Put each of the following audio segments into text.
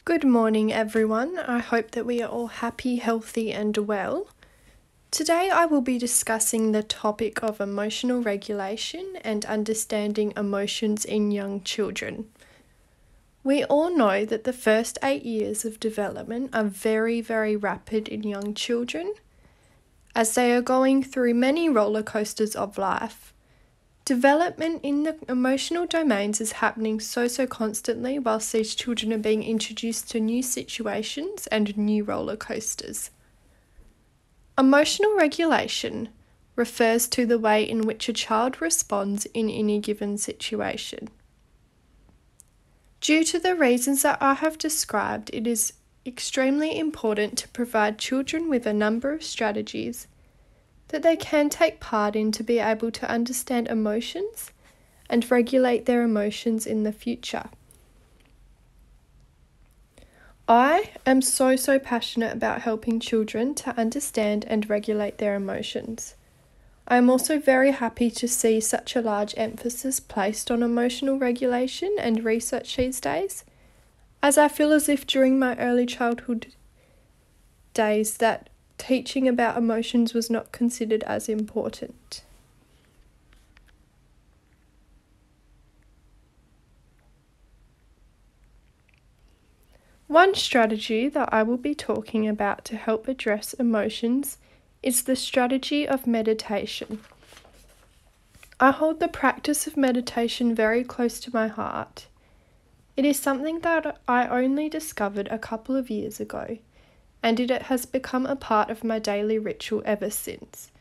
Good morning, everyone. I hope that we are all happy, healthy, and well. Today, I will be discussing the topic of emotional regulation and understanding emotions in young children. We all know that the first 8 years of development are very, very rapid in young children, as they are going through many roller coasters of life. Development in the emotional domains is happening so constantly whilst these children are being introduced to new situations and new roller coasters. Emotional regulation refers to the way in which a child responds in any given situation. Due to the reasons that I have described, it is extremely important to provide children with a number of strategies that they can take part in to be able to understand emotions and regulate their emotions in the future. I am so passionate about helping children to understand and regulate their emotions. I am also very happy to see such a large emphasis placed on emotional regulation and research these days, as I feel as if during my early childhood days that teaching about emotions was not considered as important. One strategy that I will be talking about to help address emotions is the strategy of meditation. I hold the practice of meditation very close to my heart. It is something that I only discovered a couple of years ago, and it has become a part of my daily ritual ever since.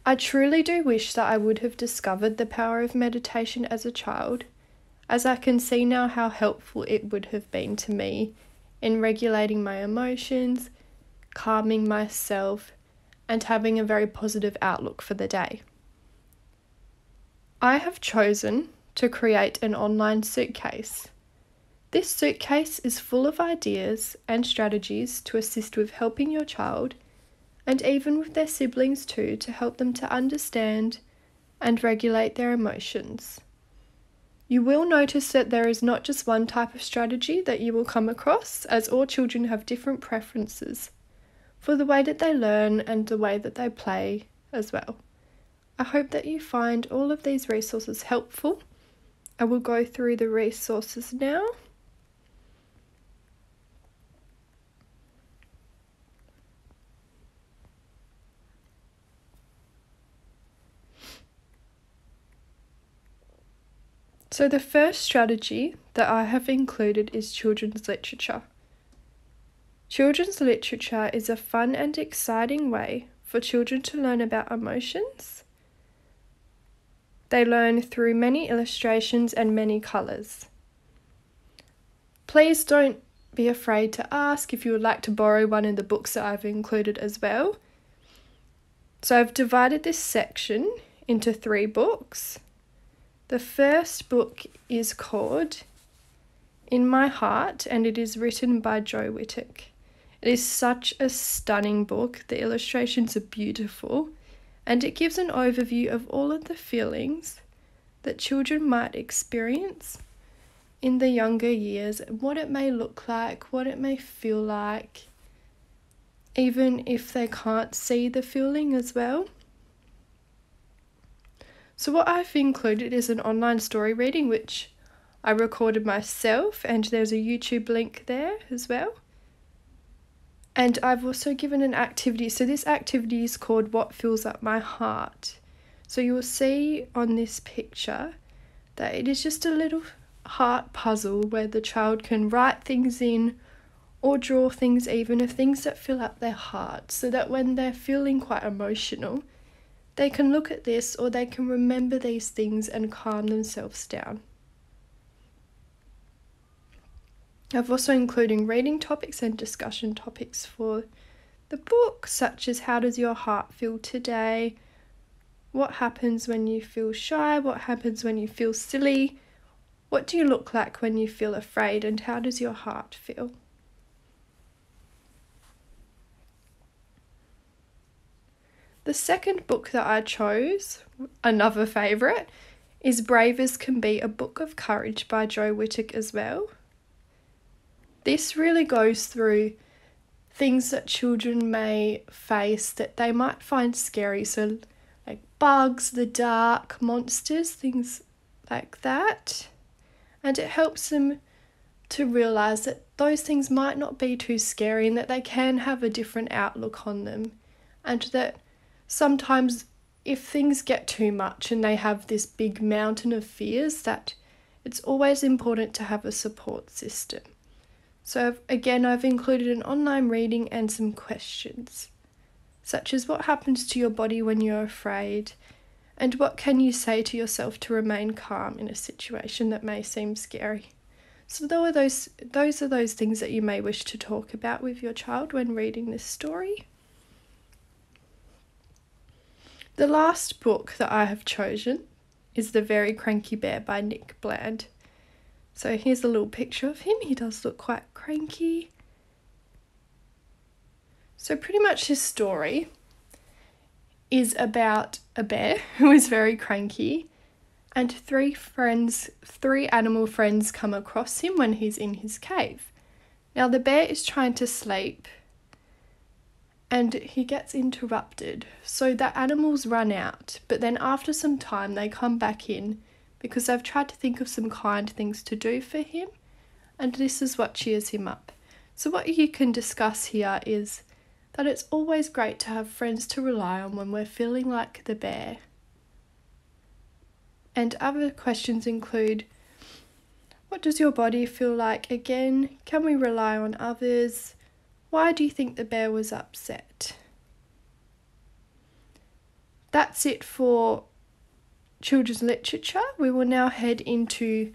I truly do wish that I would have discovered the power of meditation as a child, as I can see now how helpful it would have been to me in regulating my emotions, calming myself, and having a very positive outlook for the day. I have chosen to create an online suitcase. This suitcase is full of ideas and strategies to assist with helping your child, and even with their siblings too, to help them to understand and regulate their emotions. You will notice that there is not just one type of strategy that you will come across, as all children have different preferences for the way that they learn and the way that they play as well. I hope that you find all of these resources helpful. I will go through the resources now. So the first strategy that I have included is children's literature. Children's literature is a fun and exciting way for children to learn about emotions. They learn through many illustrations and many colours. Please don't be afraid to ask if you would like to borrow one of the books that I've included as well. So I've divided this section into 3 books. The first book is called In My Heart, and it is written by Jo Whittock. It is such a stunning book. The illustrations are beautiful, and it gives an overview of all of the feelings that children might experience in the younger years, what it may look like, what it may feel like, even if they can't see the feeling as well. So what I've included is an online story reading, which I recorded myself, and there's a YouTube link there as well. And I've also given an activity. So this activity is called What Fills Up My Heart. So you will see on this picture that it is just a little heart puzzle where the child can write things in or draw things even of things that fill up their heart, so that when they're feeling quite emotional, they can look at this or they can remember these things and calm themselves down. I've also included reading topics and discussion topics for the book, such as how does your heart feel today? What happens when you feel shy? What happens when you feel silly? What do you look like when you feel afraid? And how does your heart feel? The second book that I chose, another favourite, is Brave as Can Be, a Book of Courage by Jo Whittock as well. This really goes through things that children may face that they might find scary. So like bugs, the dark, monsters, things like that. And it helps them to realise that those things might not be too scary and that they can have a different outlook on them. And that sometimes if things get too much and they have this big mountain of fears, that it's always important to have a support system. So I've included an online reading and some questions, such as what happens to your body when you're afraid, and what can you say to yourself to remain calm in a situation that may seem scary. So those are those things that you may wish to talk about with your child when reading this story. The last book that I have chosen is The Very Cranky Bear by Nick Bland. So here's a little picture of him. He does look quite cranky. So pretty much his story is about a bear who is very cranky, and three animal friends come across him when he's in his cave. Now the bear is trying to sleep and he gets interrupted. So the animals run out, but then after some time they come back in because they've tried to think of some kind things to do for him, and this is what cheers him up. So what you can discuss here is that it's always great to have friends to rely on when we're feeling like the bear. And other questions include, what does your body feel like again? Can we rely on others? Why do you think the bear was upset? That's it for children's literature. We will now head into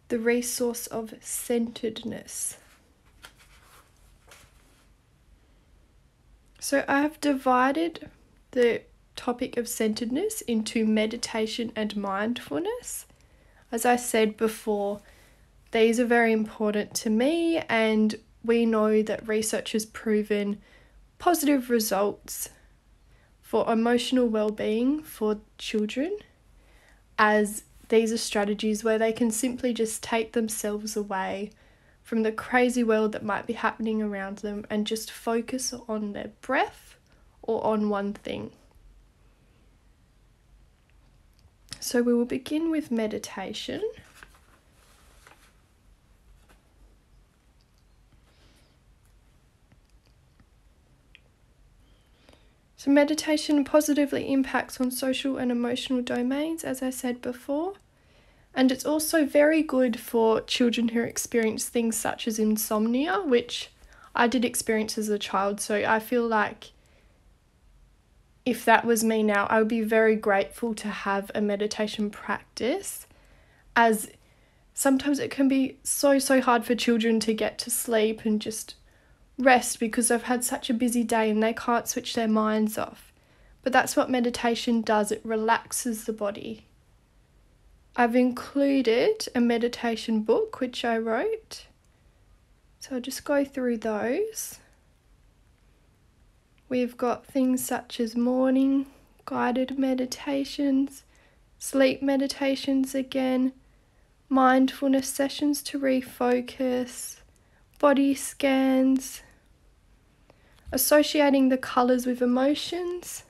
the resource of centeredness. So I have divided the topic of centeredness into meditation and mindfulness. As I said before, these are very important to me, and we know that research has proven positive results for emotional well-being for children, as these are strategies where they can simply just take themselves away from the crazy world that might be happening around them and just focus on their breath or on one thing. So we will begin with meditation. So meditation positively impacts on social and emotional domains, as I said before. And it's also very good for children who experience things such as insomnia, which I did experience as a child. So I feel like if that was me now, I would be very grateful to have a meditation practice, as sometimes it can be so hard for children to get to sleep and just rest because they've had such a busy day and they can't switch their minds off. But that's what meditation does. It relaxes the body. I've included a meditation book which I wrote, so I'll just go through those. We've got things such as morning guided meditations, sleep meditations again, mindfulness sessions to refocus, body scans, associating the colours with emotions,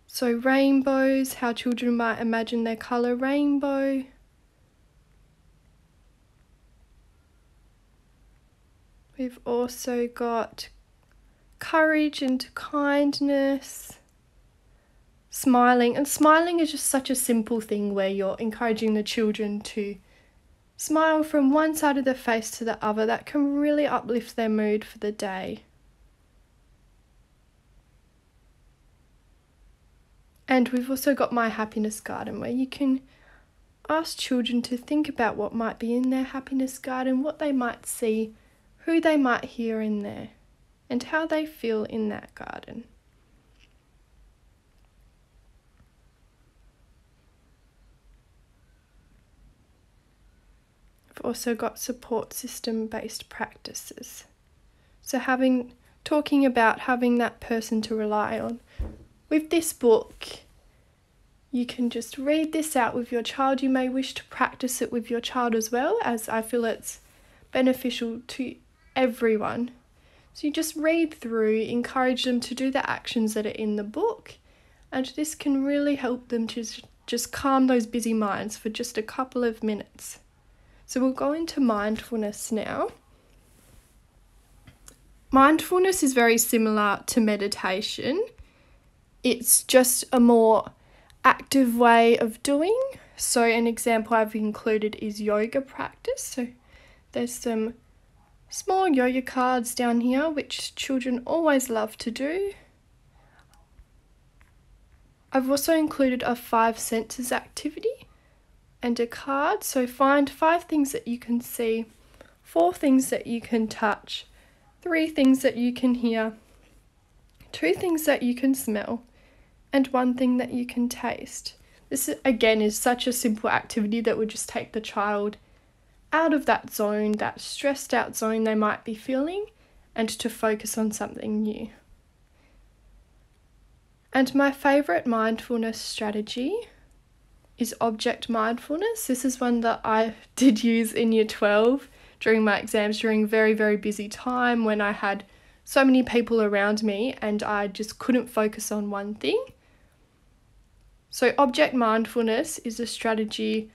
so rainbows, how children might imagine their colour rainbow. We've also got courage and kindness, smiling. And smiling is just such a simple thing where you're encouraging the children to smile from one side of the face to the other. That can really uplift their mood for the day. And we've also got My Happiness Garden, where you can ask children to think about what might be in their happiness garden, what they might see, who they might hear in there, and how they feel in that garden. I've also got support system based practices. So talking about having that person to rely on. With this book, you can just read this out with your child. You may wish to practice it with your child as well, as I feel it's beneficial to everyone. So you just read through, encourage them to do the actions that are in the book, and this can really help them to just calm those busy minds for just a couple of minutes. So we'll go into mindfulness now. Mindfulness is very similar to meditation. It's just a more active way of doing. So an example I've included is yoga practice. So there's some small yoga cards down here, which children always love to do. I've also included a 5 senses activity and a card. So find 5 things that you can see, 4 things that you can touch, 3 things that you can hear, 2 things that you can smell, and 1 thing that you can taste. This, again, is such a simple activity that would just take the child out of that zone, that stressed out zone they might be feeling, and to focus on something new. And my favourite mindfulness strategy is object mindfulness. This is one that I did use in Year 12 during my exams, during a very, very busy time when I had so many people around me and I just couldn't focus on one thing. So object mindfulness is a strategy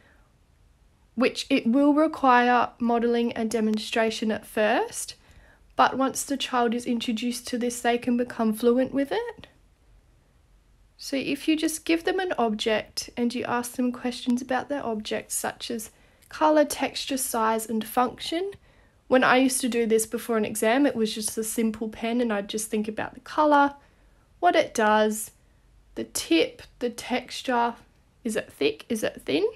which it will require modelling and demonstration at first, but once the child is introduced to this, they can become fluent with it. So if you just give them an object and you ask them questions about their object, such as colour, texture, size and function. When I used to do this before an exam, it was just a simple pen and I'd just think about the colour, what it does, the tip, the texture, is it thick, is it thin?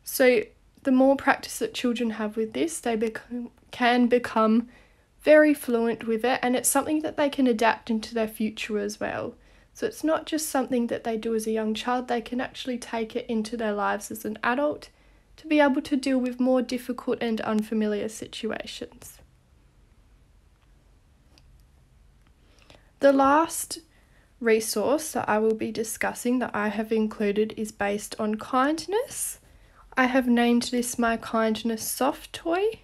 So the more practice that children have with this, they can become very fluent with it, and it's something that they can adapt into their future as well. So it's not just something that they do as a young child, they can actually take it into their lives as an adult to be able to deal with more difficult and unfamiliar situations. The last resource that I will be discussing that I have included is based on kindness. I have named this my kindness soft toy.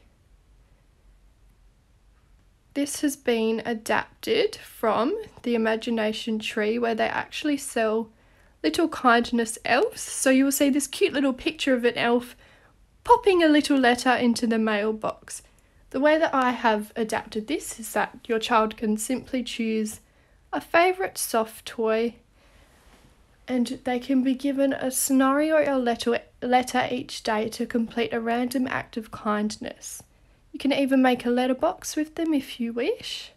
This has been adapted from the Imagination Tree, where they actually sell little kindness elves. So you will see this cute little picture of an elf popping a little letter into the mailbox. The way that I have adapted this is that your child can simply choose a favourite soft toy and they can be given a scenario or letter each day to complete a random act of kindness. You can even make a letterbox with them if you wish.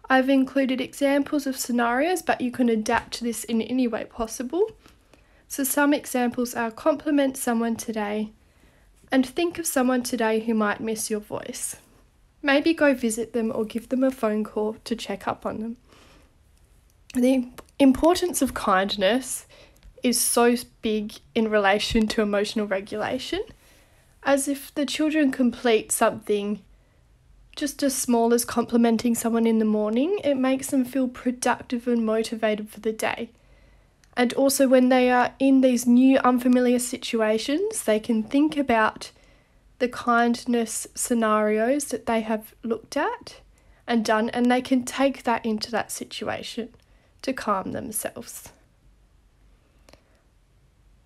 I've included examples of scenarios, but you can adapt this in any way possible. So some examples are compliment someone today and think of someone today who might miss your voice. Maybe go visit them or give them a phone call to check up on them. The importance of kindness is so big in relation to emotional regulation, as if the children complete something just as small as complimenting someone in the morning, it makes them feel productive and motivated for the day. And also when they are in these new unfamiliar situations, they can think about the kindness scenarios that they have looked at and done, and they can take that into that situation to calm themselves.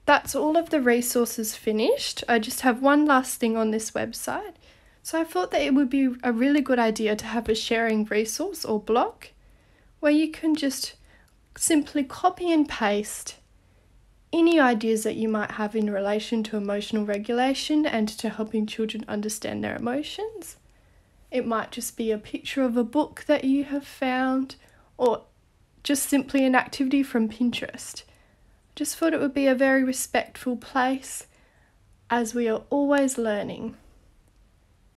That's all of the resources finished. I just have one last thing on this website. So I thought that it would be a really good idea to have a sharing resource or block where you can just simply copy and paste any ideas that you might have in relation to emotional regulation and to helping children understand their emotions. It might just be a picture of a book that you have found, or just simply an activity from Pinterest. Just thought it would be a very respectful place, as we are always learning.